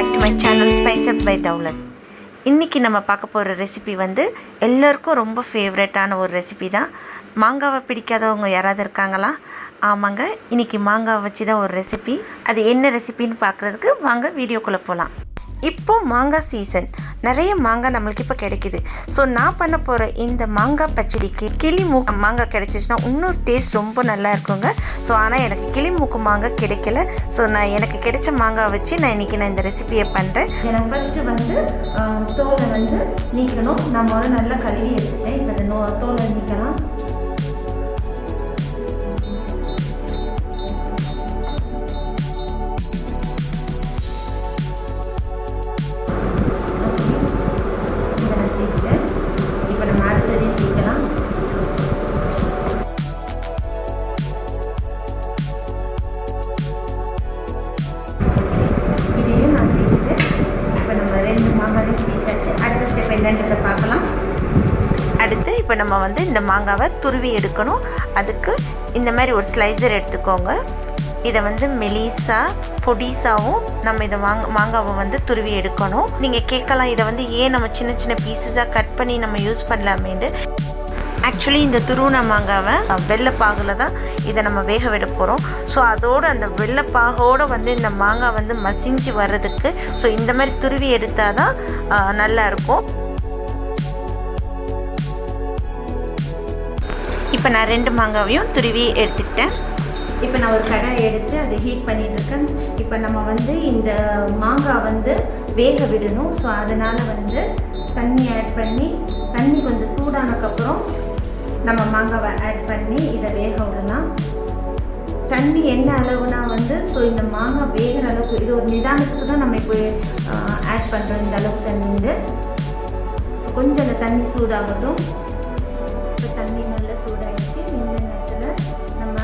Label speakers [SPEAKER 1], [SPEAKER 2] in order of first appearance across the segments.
[SPEAKER 1] Back to my channel spice up by Daulat. இன்றைக்கி நம்ம பார்க்க போகிற ரெசிபி வந்து எல்லோருக்கும் ரொம்ப ஃபேவரட்டான ஒரு ரெசிபி தான். மாங்காவை பிடிக்காதவங்க யாராவது இருக்காங்களா? ஆமாங்க, இன்றைக்கி மாங்காவை வச்சு தான் ஒரு ரெசிபி. அது என்ன ரெசிபின்னு பார்க்குறதுக்கு வாங்க வீடியோக்குள்ளே போகலாம். இப்போது மாங்காய் சீசன், நிறைய மாங்காய் நம்மளுக்கு இப்போ கிடைக்கிது. ஸோ நான் பண்ண போகிற இந்த மாங்காய் பச்சடிக்கு கிளி மூக்கு மாங்காய் கிடைச்சிச்சுன்னா இன்னொரு டேஸ்ட் ரொம்ப நல்லா இருக்குங்க. ஸோ ஆனால் எனக்கு கிளி மூக்கு மாங்காய் கிடைக்கல. ஸோ எனக்கு கிடைச்ச மாங்காய் வச்சு நான் இன்றைக்கி இந்த ரெசிபியை பண்ணுறேன். எனக்கு ஃபஸ்ட்டு வந்து தோலை வந்து நீக்கணும். நான் முதல்ல நல்லா கழுவி எடுத்துட்டேன். இப்போ தோலை நீக்கலாம். பார்க்கலாம். அடுத்து இப்போ நம்ம வந்து இந்த மாங்காவை துருவி எடுக்கணும். அதுக்கு இந்த மாதிரி ஒரு ஸ்லைசர் எடுத்துக்கோங்க. இதை வந்து மெலிசா பொடிசாவும் நம்ம இதை மாங்காவை வந்து துருவி எடுக்கணும். நீங்கள் கேட்கலாம், இதை வந்து ஏன் நம்ம சின்ன சின்ன பீசஸாக கட் பண்ணி நம்ம யூஸ் பண்ணலாமேண்டு. ஆக்சுவலி இந்த துருவின மாங்காவை வெள்ளைப்பாகில் தான் இதை நம்ம வேக விட போகிறோம். ஸோ அதோடு அந்த வெள்ளைப்பாகோடு வந்து இந்த மாங்காய் வந்து மசிஞ்சு வர்றதுக்கு ஸோ இந்த மாதிரி துருவி எடுத்தால் தான் நல்லாயிருக்கும். இப்போ நான் 2 மாங்காவையும் துருவி எடுத்துக்கிட்டேன். இப்போ நான் ஒரு கடாய் எடுத்து அதை ஹீட் பண்ணிட்டுருக்கேன். இப்போ நம்ம வந்து இந்த மாங்காய் வந்து வேக விடணும். ஸோ அதனால் வந்து தண்ணி ஆட் பண்ணி, தண்ணி கொஞ்சம் சூடானதுக்கப்புறம் நம்ம மாங்காவை ஆட் பண்ணி இதை வேக விடலாம். தண்ணி என்ன அளவுனா வந்து ஸோ இந்த மாங்காய் வேகிற அளவுக்கு இது ஒரு நிதானத்துக்கு தான் நம்ம இப்போ ஆட் பண்ணுறோம். இந்த அளவுக்கு தண்ணிண்டு ஸோ கொஞ்சம் அந்த தண்ணி சூடாகட்டும். இப்போ தண்ணி நல்லா சூடாகிடுச்சு. இந்த நேரத்தில் நம்ம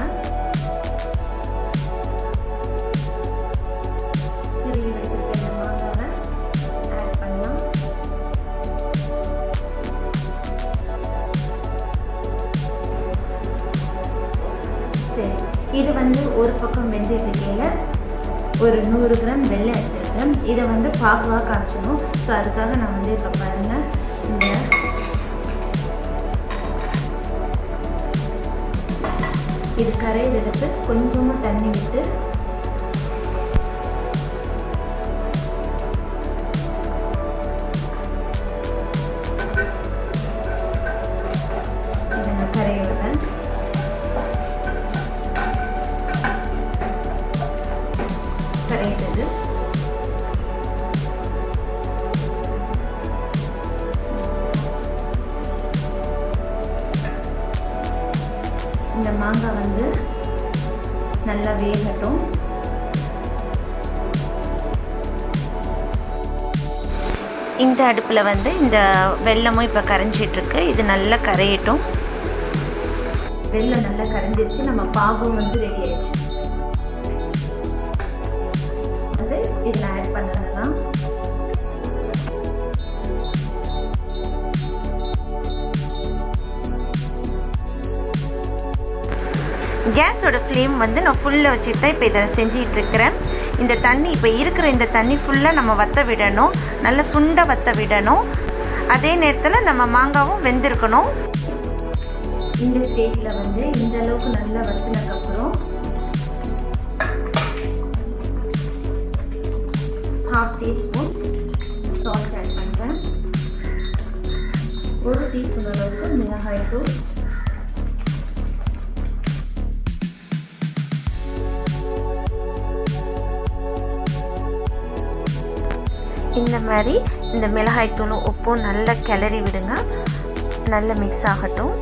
[SPEAKER 1] திருவி வச்சுருக்க இந்த மாங்காவை ஆட் பண்ணலாம். சரி, இது வந்து ஒரு பக்கம் வெந்துட்டுக்கையில் ஒரு 100 கிராம் வெல்லம் எடுத்துருக்கேன். இதை வந்து பாகுவாக காய்ச்சணும். ஸோ அதுக்காக நான் வந்து இப்போ பாருங்கள், இந்த இது கரையிறதுக்கு கொஞ்சமாக தண்ணி விட்டு இதை நான் கரைய விடுறேன். கரையிறது இந்த மாங்காய் வந்து நல்லா வேகட்டும். இந்த அடுப்பில் வந்து இந்த வெல்லமும் இப்போ கரைஞ்சிட்ருக்கு. இது நல்லா கரையட்டும். வெல்லம் நல்லா கரைஞ்சிருச்சு. நம்ம பாகும் வந்து ரெடி ஆயிடுச்சு. வந்து இதில் ஆட் பண்ணலாம். கேஸோட ஃப்ளேம் வந்து நான் ஃபுல்லாக வச்சுட்டு தான் இப்போ இதை செஞ்சுக்கிட்டு இருக்கிறேன். இந்த தண்ணி இப்போ இருக்கிற இந்த தண்ணி ஃபுல்லாக நம்ம வற்ற விடணும். நல்லா சுண்ட வற்ற விடணும். அதே நேரத்தில் நம்ம மாங்காவும் வெந்திருக்கணும். இந்த ஸ்டேஜில் வந்து இந்த அளவுக்கு நல்லா வற்றினதுக்கப்புறம் 1/2 டீஸ்பூன் சால்ட் ஆட் பண்ணுறேன். 1 டீஸ்பூன் அளவுக்கு மிளகாய் தூள், இந்த மாதிரி இந்த மிளகாய் தூளும் உப்பும் நல்லா கிளறி விடுங்க. நல்லா மிக்ஸ் ஆகட்டும்.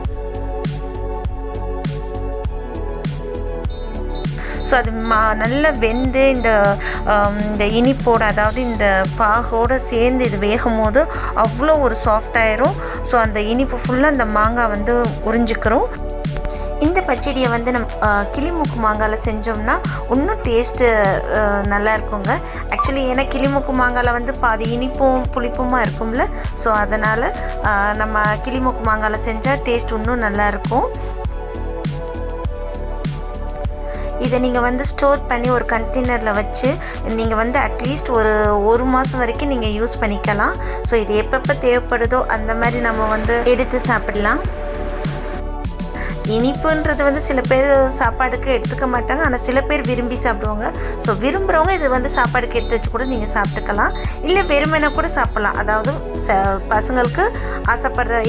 [SPEAKER 1] ஸோ அது நல்லா வெந்து இந்த இனிப்போடு, அதாவது இந்த பாகோடு சேர்ந்து இது வேகும் போது அவ்வளோ ஒரு சாஃப்டாயிரும். ஸோ அந்த இனிப்பு ஃபுல்லாக அந்த மாங்காய் வந்து உறிஞ்சிக்கிறோம். இந்த பச்சடியை வந்து நம்ம கிளிமூக்கு மாங்காயில் செஞ்சோம்னா இன்னும் டேஸ்ட்டு நல்லா இருக்குங்க. ஆக்சுவலி ஏன்னா கிளிமூக்கு மாங்காயில் வந்து பாதி இனிப்பும் புளிப்புமாக இருக்கும்ல. ஸோ அதனால் நம்ம கிளிமூக்கு மாங்காயில் செஞ்சால் டேஸ்ட் இன்னும் நல்லாயிருக்கும். இதை நீங்கள் வந்து ஸ்டோர் பண்ணி ஒரு கண்டெய்னரில் வச்சு நீங்கள் வந்து அட்லீஸ்ட் ஒரு மாதம் வரைக்கும் நீங்கள் யூஸ் பண்ணிக்கலாம். ஸோ இது எப்பப்போ தேவைப்படுதோ அந்த மாதிரி நம்ம வந்து எடுத்து சாப்பிடலாம். இனிப்புன்றது வந்து சில பேர் சாப்பாடுக்கு எடுத்துக்க மாட்டாங்க, ஆனால் சில பேர் விரும்பி சாப்பிடுவாங்க. ஸோ விரும்புகிறவங்க இது வந்து சாப்பாடுக்கு எடுத்து வச்சு கூட நீங்கள் சாப்பிட்டுக்கலாம், இல்லை வெறுமனை கூட சாப்பிட்லாம். அதாவது பசங்களுக்கு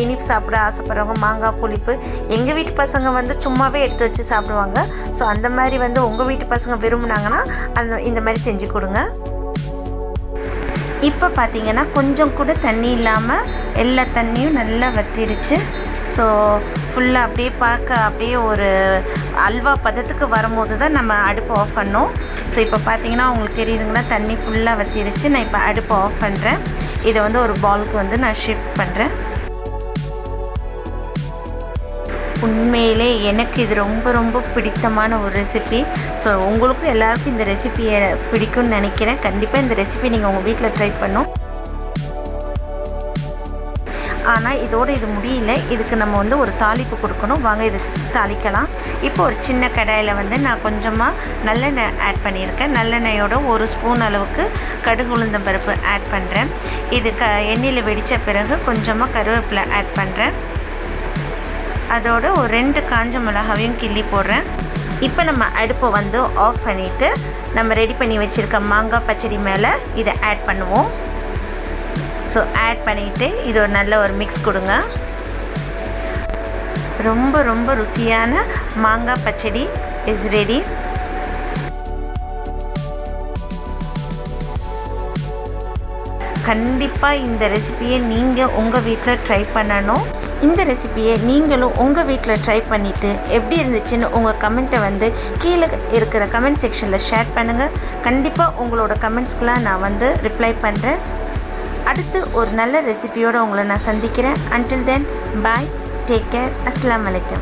[SPEAKER 1] இனிப்பு சாப்பிட ஆசைப்படுறவங்க மாங்காய் புளிப்பு, எங்கள் வீட்டு பசங்க வந்து சும்மாவே எடுத்து வச்சு சாப்பிடுவாங்க. ஸோ அந்த மாதிரி வந்து உங்கள் வீட்டு பசங்க விரும்புனாங்கன்னா இந்த மாதிரி செஞ்சு கொடுங்க. இப்போ பார்த்தீங்கன்னா கொஞ்சம் கூட தண்ணி இல்லாமல் எல்லா தண்ணியும் நல்லா வற்றிருச்சு. ஸோ ஃபுல்லாக அப்படியே அப்படியே ஒரு அல்வா பதத்துக்கு வரும்போது தான் நம்ம அடுப்பு ஆஃப் பண்ணோம். ஸோ இப்போ பார்த்தீங்கன்னா உங்களுக்கு தெரியுதுங்களா, தண்ணி ஃபுல்லாக வற்றிருச்சு. நான் இப்போ அடுப்பு ஆஃப் பண்ணுறேன். இதை வந்து ஒரு பவுலுக்கு வந்து நான் ஷிஃப்ட் பண்ணுறேன். உண்மையிலே எனக்கு இது ரொம்ப ரொம்ப பிடித்தமான ஒரு ரெசிபி. ஸோ உங்களுக்கும் எல்லாருக்கும் இந்த ரெசிபியை பிடிக்கும்னு நினைக்கிறேன். கண்டிப்பாக இந்த ரெசிபி நீங்கள் உங்கள் வீட்டில் ட்ரை பண்ணணும். ஆனால் இதோடு இது முடியல, இதுக்கு நம்ம வந்து ஒரு தாளிப்பு கொடுக்கணும். வாங்க இது தாளிக்கலாம். இப்போ ஒரு சின்ன கடாயில் வந்து நான் கொஞ்சமாக நல்லெண்ணெய் ஆட் பண்ணியிருக்கேன். நல்லெண்ணெயோட 1 ஸ்பூன் அளவுக்கு கடுகு உளுந்தம் பருப்பு ஆட் பண்ணுறேன். இது எண்ணெயில் வெடித்த பிறகு கொஞ்சமாக கருவேப்பிலை ஆட் பண்ணுறேன். அதோட ஒரு 2 காஞ்ச மிளகாவையும் கிள்ளி போடுறேன். இப்போ நம்ம அடுப்பை வந்து ஆஃப் பண்ணிவிட்டு நம்ம ரெடி பண்ணி வச்சுருக்க மாங்காய் பச்சடி மேலே இதை ஆட் பண்ணுவோம். ஸோ ஆட் பண்ணிவிட்டு இது ஒரு நல்ல ஒரு மிக்ஸ் கொடுங்க. ரொம்ப ரொம்ப ருசியான மாங்காய் பச்சடி இஸ் ரெடி. கண்டிப்பாக இந்த ரெசிபியை நீங்கள் உங்கள் வீட்டில் ட்ரை பண்ணணும். இந்த ரெசிபியை நீங்களும் உங்கள் வீட்டில் ட்ரை பண்ணிவிட்டு எப்படி இருந்துச்சுன்னு உங்கள் கமெண்ட்டை வந்து கீழே இருக்கிற கமெண்ட் செக்ஷனில் ஷேர் பண்ணுங்கள். கண்டிப்பாக உங்களோட கமெண்ட்ஸ்க்கெலாம் நான் வந்து ரிப்ளை பண்ணுறேன். அடுத்து ஒரு நல்ல ரெசிபியோடு உங்களை நான் சந்திக்கிறேன். Until then, bye, take care, Assalamu alaikum.